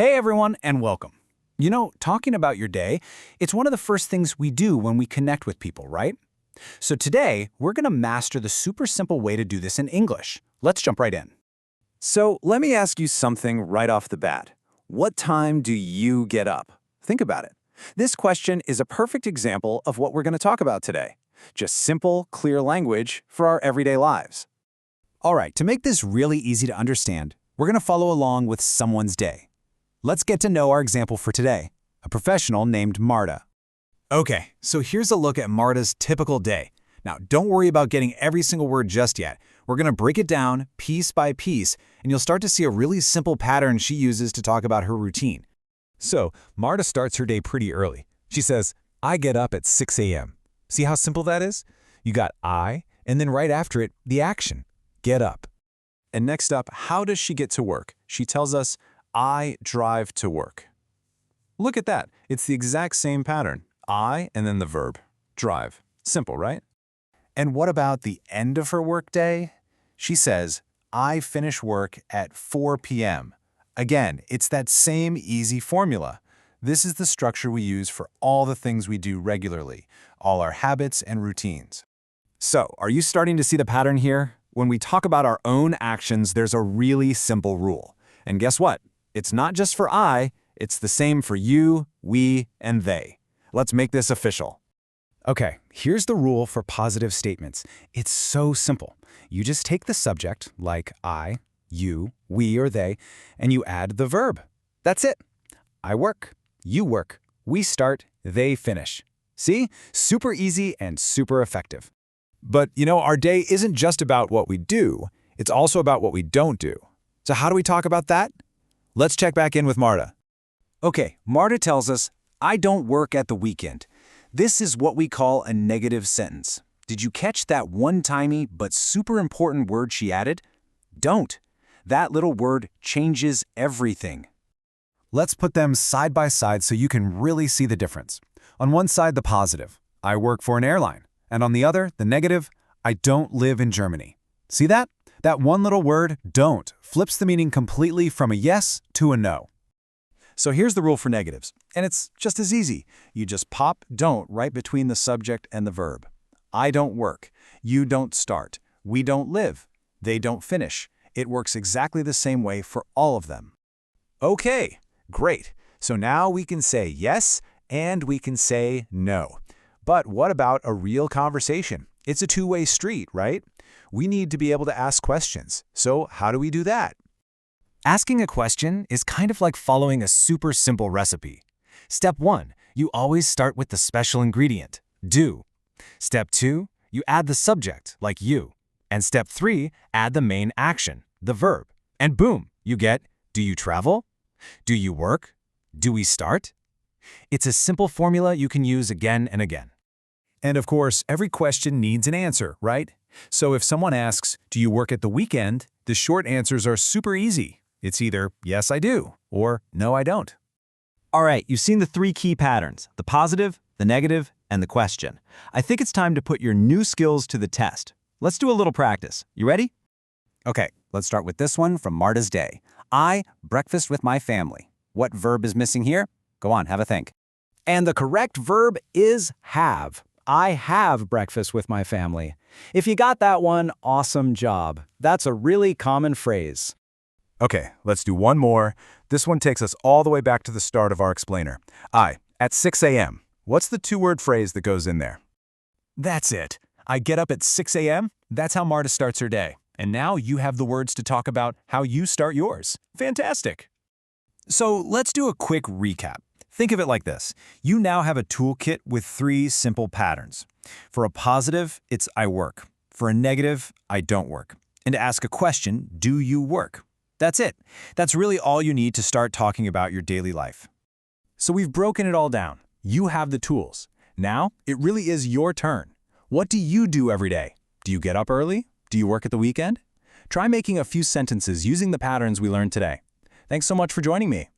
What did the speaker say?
Hey everyone, and welcome. Talking about your day, it's one of the first things we do when we connect with people, right? So today, we're going to master the super simple way to do this in English. Let's jump right in. So let me ask you something right off the bat. What time do you get up? Think about it. This question is a perfect example of what we're going to talk about today. Just simple, clear language for our everyday lives. All right, to make this really easy to understand, we're going to follow along with someone's day. Let's get to know our example for today, a professional named Marta. Okay, so here's a look at Marta's typical day. Now, don't worry about getting every single word just yet. We're going to break it down piece by piece, and you'll start to see a really simple pattern she uses to talk about her routine. So, Marta starts her day pretty early. She says, I get up at 6 a.m. See how simple that is? You got I, and then right after it, the action, get up. And next up, how does she get to work? She tells us, I drive to work. Look at that. It's the exact same pattern. I and then the verb, drive. Simple, right? And what about the end of her workday? She says, I finish work at 4 p.m. Again, it's that same easy formula. This is the structure we use for all the things we do regularly, all our habits and routines. So, are you starting to see the pattern here? When we talk about our own actions, there's a really simple rule. And guess what? It's not just for I, it's the same for you, we, and they. Let's make this official. Okay, here's the rule for positive statements. It's so simple. You just take the subject, like I, you, we, or they, and you add the verb. That's it. I work, you work, we start, they finish. See? Super easy and super effective. But, our day isn't just about what we do. It's also about what we don't do. So how do we talk about that? Let's check back in with Marta. Okay, Marta tells us, I don't work at the weekend. This is what we call a negative sentence. Did you catch that one-timey but super important word she added? Don't. That little word changes everything. Let's put them side by side so you can really see the difference. On one side, the positive, I work for an airline. And on the other, the negative, I don't live in Germany. See that? That one little word, don't, flips the meaning completely from a yes to a no. So here's the rule for negatives, and it's just as easy. You just pop don't right between the subject and the verb. I don't work. You don't start. We don't live. They don't finish. It works exactly the same way for all of them. Okay, great. So now we can say yes and we can say no. But what about a real conversation? It's a two-way street, right? We need to be able to ask questions. So how do we do that? Asking a question is kind of like following a super simple recipe. Step 1, you always start with the special ingredient, do. Step 2, you add the subject, like you. And step 3, add the main action, the verb. And boom, you get, do you travel? Do you work? Do we start? It's a simple formula you can use again and again. And of course, every question needs an answer, right? So if someone asks, do you work at the weekend? The short answers are super easy. It's either, yes, I do, or no, I don't. All right, you've seen the three key patterns, the positive, the negative, and the question. I think it's time to put your new skills to the test. Let's do a little practice. You ready? Okay, let's start with this one from Marta's day. I breakfast with my family. What verb is missing here? Go on, have a think. And the correct verb is have. I have breakfast with my family. If you got that one, awesome job. That's a really common phrase. Okay, let's do one more. This one takes us all the way back to the start of our explainer. I, at 6 a.m. What's the two-word phrase that goes in there? That's it. I get up at 6 a.m. That's how Marta starts her day. And now you have the words to talk about how you start yours. Fantastic. So let's do a quick recap. Think of it like this. You now have a toolkit with 3 simple patterns. For a positive, it's I work. For a negative, I don't work. And to ask a question, do you work? That's it. That's really all you need to start talking about your daily life. So we've broken it all down. You have the tools. Now, it really is your turn. What do you do every day? Do you get up early? Do you work at the weekend? Try making a few sentences using the patterns we learned today. Thanks so much for joining me.